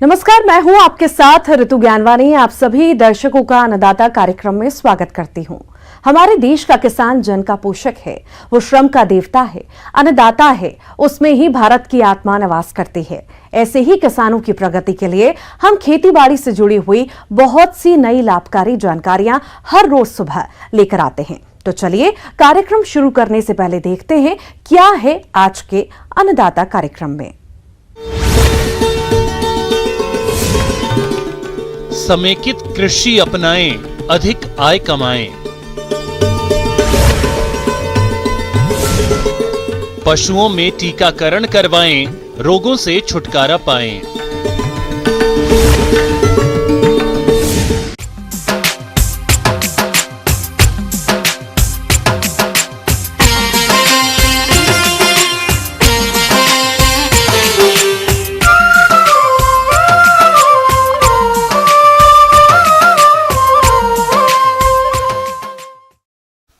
नमस्कार, मैं हूं आपके साथ ऋतु ज्ञानवानी। आप सभी दर्शकों का अन्नदाता कार्यक्रम में स्वागत करती हूं। हमारे देश का किसान जन का पोषक है, वो श्रम का देवता है, अन्नदाता है, उसमें ही भारत की आत्मा निवास करती है। ऐसे ही किसानों की प्रगति के लिए हम खेती बाड़ी से जुड़ी हुई बहुत सी नई लाभकारी जानकारियां हर रोज सुबह लेकर आते हैं। तो चलिए कार्यक्रम शुरू करने से पहले देखते हैं क्या है आज के अन्नदाता कार्यक्रम में। समेकित कृषि अपनाएं, अधिक आय कमाएं। पशुओं में टीकाकरण करवाएं, रोगों से छुटकारा पाएं।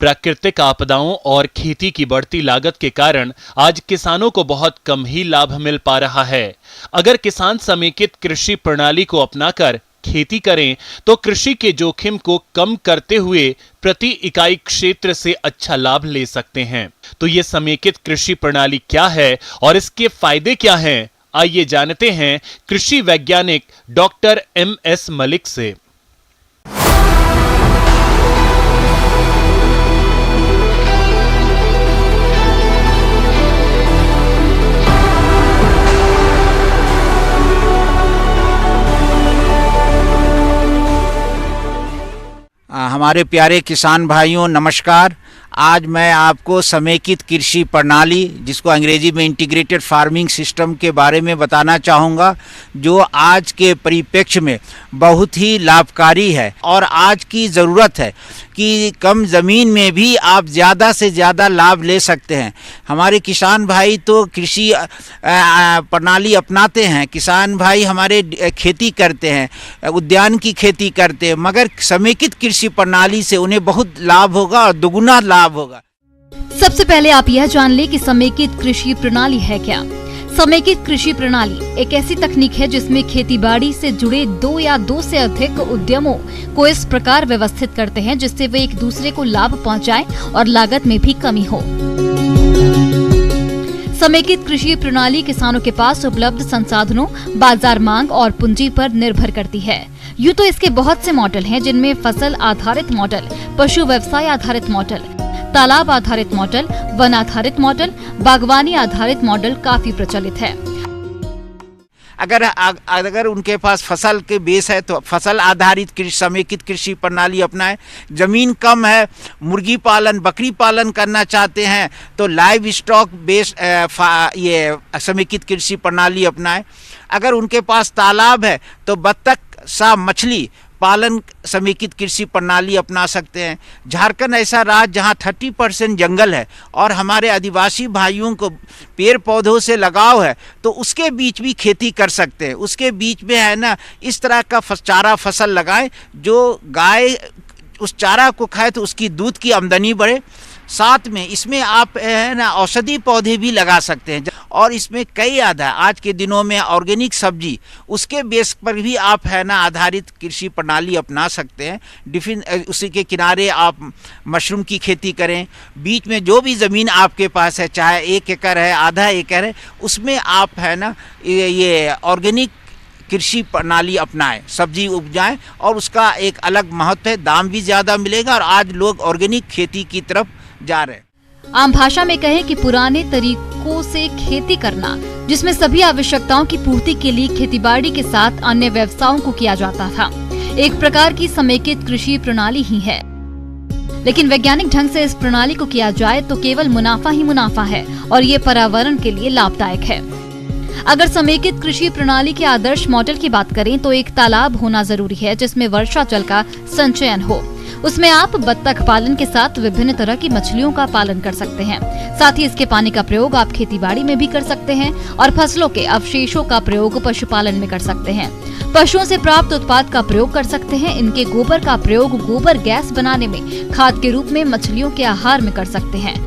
प्राकृतिक आपदाओं और खेती की बढ़ती लागत के कारण आज किसानों को बहुत कम ही लाभ मिल पा रहा है। अगर किसान समेकित कृषि प्रणाली को अपनाकर खेती करें तो कृषि के जोखिम को कम करते हुए प्रति इकाई क्षेत्र से अच्छा लाभ ले सकते हैं। तो ये समेकित कृषि प्रणाली क्या है और इसके फायदे क्या हैं? आइए जानते हैं कृषि वैज्ञानिक डॉक्टर MS मलिक से। हमारे प्यारे किसान भाइयों नमस्कार। आज मैं आपको समेकित कृषि प्रणाली, जिसको अंग्रेजी में इंटीग्रेटेड फार्मिंग सिस्टम के बारे में बताना चाहूँगा, जो आज के परिप्रेक्ष्य में बहुत ही लाभकारी है और आज की ज़रूरत है कि कम ज़मीन में भी आप ज़्यादा से ज़्यादा लाभ ले सकते हैं। हमारे किसान भाई तो कृषि प्रणाली अपनाते हैं, किसान भाई हमारे खेती करते हैं, उद्यान की खेती करते हैं, मगर समेकित कृषि प्रणाली से उन्हें बहुत लाभ होगा और दुगुना लाभ होगा। सबसे पहले आप यह जान लें कि समेकित कृषि प्रणाली है क्या। समेकित कृषि प्रणाली एक ऐसी तकनीक है जिसमें खेतीबाड़ी से जुड़े दो या दो से अधिक उद्यमों को इस प्रकार व्यवस्थित करते हैं जिससे वे एक दूसरे को लाभ पहुंचाएं और लागत में भी कमी हो। समेकित कृषि प्रणाली किसानों के पास उपलब्ध संसाधनों, बाजार मांग और पूंजी पर निर्भर करती है। यूँ तो इसके बहुत से मॉडल हैं, जिनमें फसल आधारित मॉडल, पशु व्यवसाय आधारित मॉडल, तालाब आधारित मॉडल, वन आधारित मॉडल, बागवानी आधारित मॉडल काफी प्रचलित है। अगर उनके पास फसल के बेस है तो फसल आधारित समेकित कृषि प्रणाली अपनाएं। जमीन कम है, मुर्गी पालन, बकरी पालन करना चाहते हैं तो लाइव स्टॉक बेस ये समेकित कृषि प्रणाली अपनाएं। अगर उनके पास तालाब है तो बत्तख, सांप, मछली पालन समेकित कृषि प्रणाली अपना सकते हैं। झारखंड ऐसा राज्य जहां 30% जंगल है और हमारे आदिवासी भाइयों को पेड़ पौधों से लगाव है, तो उसके बीच भी खेती कर सकते हैं। उसके बीच में है ना, इस तरह का चारा फसल लगाएं जो गाय उस चारा को खाए तो उसकी दूध की आमदनी बढ़े। साथ में इसमें आप है ना औषधि पौधे भी लगा सकते हैं और इसमें कई आज के दिनों में ऑर्गेनिक सब्जी, उसके बेस पर भी आप है ना आधारित कृषि प्रणाली अपना सकते हैं। उसी के किनारे आप मशरूम की खेती करें। बीच में जो भी ज़मीन आपके पास है, चाहे 1 एकड़ है, आधा एकड़ है, उसमें आप है ना ये ऑर्गेनिक कृषि प्रणाली अपनाएं, सब्जी उपजाएं और उसका एक अलग महत्व है, दाम भी ज़्यादा मिलेगा और आज लोग ऑर्गेनिक खेती की तरफ जा रहे हैं। आम भाषा में कहें कि पुराने तरीकों से खेती करना, जिसमें सभी आवश्यकताओं की पूर्ति के लिए खेतीबाड़ी के साथ अन्य व्यवसायों को किया जाता था, एक प्रकार की समेकित कृषि प्रणाली ही है। लेकिन वैज्ञानिक ढंग से इस प्रणाली को किया जाए तो केवल मुनाफा ही मुनाफा है और ये पर्यावरण के लिए लाभदायक है। अगर समेकित कृषि प्रणाली के आदर्श मॉडल की बात करें तो एक तालाब होना जरूरी है जिसमें वर्षा जल का संचयन हो। उसमें आप बत्तख पालन के साथ विभिन्न तरह की मछलियों का पालन कर सकते हैं। साथ ही इसके पानी का प्रयोग आप खेतीबाड़ी में भी कर सकते हैं और फसलों के अवशेषों का प्रयोग पशुपालन में कर सकते हैं। पशुओं से प्राप्त उत्पाद का प्रयोग कर सकते हैं। इनके गोबर का प्रयोग गोबर गैस बनाने में खाद के रूप में मछलियों के आहार में कर सकते हैं।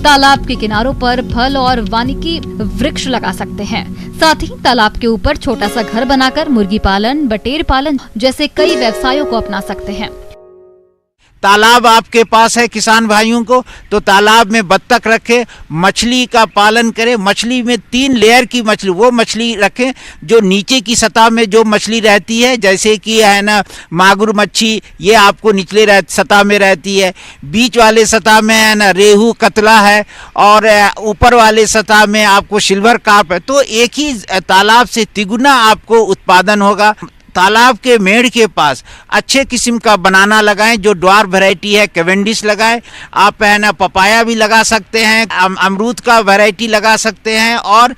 तालाब के किनारों पर फल और वानिकी वृक्ष लगा सकते हैं। साथ ही तालाब के ऊपर छोटा सा घर बनाकर मुर्गी पालन, बटेर पालन जैसे कई व्यवसायों को अपना सकते हैं। तालाब आपके पास है किसान भाइयों को, तो तालाब में बत्तख रखें, मछली का पालन करें। मछली में 3 लेयर की मछली, वो मछली रखें जो नीचे की सतह में जो मछली रहती है, जैसे कि है ना मागुर मच्छी, ये आपको निचले सतह में रहती है। बीच वाले सतह में है ना रेहू कतला है, और ऊपर वाले सतह में आपको सिल्वर कार्प है। तो एक ही तालाब से तिगुना आपको उत्पादन होगा। तालाब के मेड़ के पास अच्छे किस्म का बनाना लगाएं, जो ड्वार्फ वैरायटी है, कैवेंडिश लगाएं। आप है ना पपाया भी लगा सकते हैं, अमरूद का वैरायटी लगा सकते हैं। और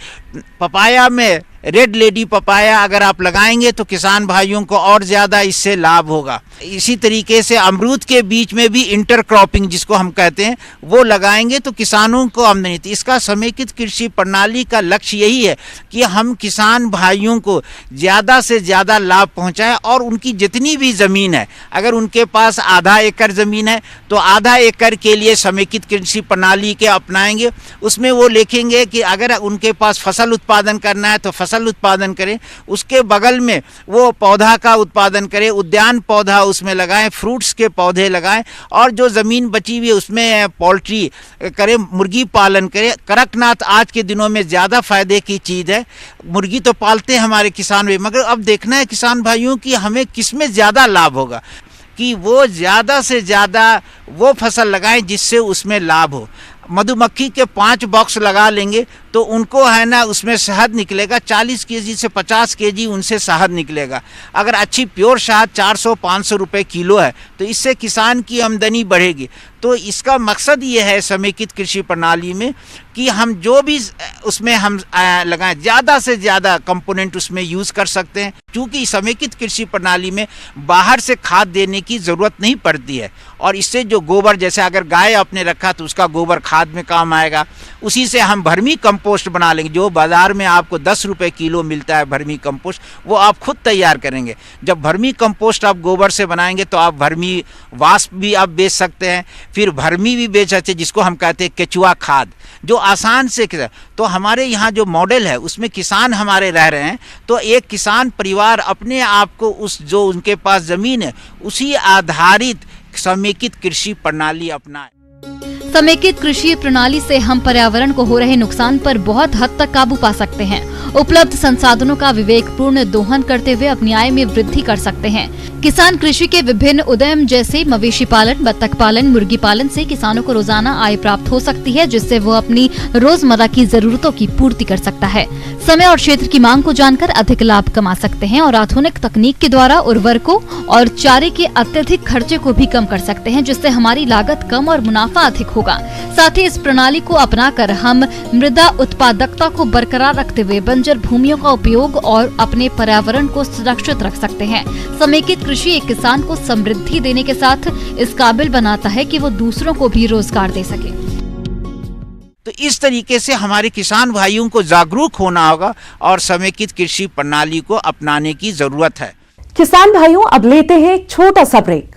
पपाया में रेड लेडी पपाया अगर आप लगाएंगे तो किसान भाइयों को और ज़्यादा इससे लाभ होगा। इसी तरीके से अमरूद के बीच में भी इंटरक्रॉपिंग जिसको हम कहते हैं वो लगाएंगे तो किसानों को आमदनी। तो इसका समेकित कृषि प्रणाली का लक्ष्य यही है कि हम किसान भाइयों को ज़्यादा से ज़्यादा लाभ पहुंचाएं। और उनकी जितनी भी ज़मीन है, अगर उनके पास आधा एकड़ ज़मीन है तो आधा एकड़ के लिए समेकित कृषि प्रणाली के अपनाएंगे। उसमें वो लिखेंगे कि अगर उनके पास फसल उत्पादन करना है तो फसल उत्पादन करें, उसके बगल में वो पौधा का उत्पादन करें, उद्यान पौधा उसमें लगाएं, फ्रूट्स के पौधे लगाएं। और जो ज़मीन बची हुई है उसमें पोल्ट्री करें, मुर्गी पालन करें। कड़कनाथ आज के दिनों में ज़्यादा फायदे की चीज़ है। मुर्गी तो पालते हैं हमारे किसान भाई, मगर अब देखना है किसान भाइयों कि हमें किस में ज़्यादा लाभ होगा, कि वो ज़्यादा से ज़्यादा वो फसल लगाएं जिससे उसमें लाभ हो। मधुमक्खी के 5 बॉक्स लगा लेंगे तो उनको है ना उसमें शहद निकलेगा, 40 केजी से 50 केजी उनसे शहद निकलेगा। अगर अच्छी प्योर शहद 400-500 रुपए किलो है तो इससे किसान की आमदनी बढ़ेगी। तो इसका मकसद ये है समेकित कृषि प्रणाली में कि हम जो भी उसमें हम लगाएं ज़्यादा से ज़्यादा कंपोनेंट उसमें यूज़ कर सकते हैं। क्योंकि समेकित कृषि प्रणाली में बाहर से खाद देने की ज़रूरत नहीं पड़ती है। और इससे जो गोबर, जैसे अगर गाय आपने रखा तो उसका गोबर खाद में काम आएगा। उसी से हम वर्मी कंपोस्ट बना लेंगे, जो बाज़ार में आपको 10 रुपये किलो मिलता है वर्मी कंपोस्ट, वो आप खुद तैयार करेंगे। जब वर्मी कंपोस्ट आप गोबर से बनाएंगे तो आप वर्मी वाष्प भी आप बेच सकते हैं, फिर वर्मी भी बेच सकते हैं, जिसको हम कहते हैं केचुआ खाद, जो आसान से। तो हमारे यहाँ जो मॉडल है उसमें किसान हमारे रह रहे हैं, तो एक किसान परिवार अपने आप को उस जो उनके पास ज़मीन है उसी आधारित समेकित कृषि प्रणाली अपनाए। समेकित कृषि प्रणाली से हम पर्यावरण को हो रहे नुकसान पर बहुत हद तक काबू पा सकते हैं। उपलब्ध संसाधनों का विवेकपूर्ण दोहन करते हुए अपनी आय में वृद्धि कर सकते हैं। किसान कृषि के विभिन्न उद्यम जैसे मवेशी पालन, बत्तख पालन, मुर्गी पालन से किसानों को रोजाना आय प्राप्त हो सकती है, जिससे वो अपनी रोजमर्रा की जरूरतों की पूर्ति कर सकता है। समय और क्षेत्र की मांग को जानकर अधिक लाभ कमा सकते हैं और आधुनिक तकनीक के द्वारा उर्वरकों और चारे के अत्यधिक खर्चे को भी कम कर सकते हैं, जिससे हमारी लागत कम और मुनाफा अधिक होगा। साथ ही इस प्रणाली को अपनाकर हम मृदा उत्पादकता को बरकरार रखते हुए बंजर भूमियों का उपयोग और अपने पर्यावरण को सुरक्षित रख सकते हैं। समेकित कृषि एक किसान को समृद्धि देने के साथ इस काबिल बनाता है कि वो दूसरों को भी रोजगार दे सके। तो इस तरीके से हमारे किसान भाइयों को जागरूक होना होगा और समेकित कृषि प्रणाली को अपनाने की जरूरत है। किसान भाइयों, अब लेते हैं एक छोटा सा ब्रेक।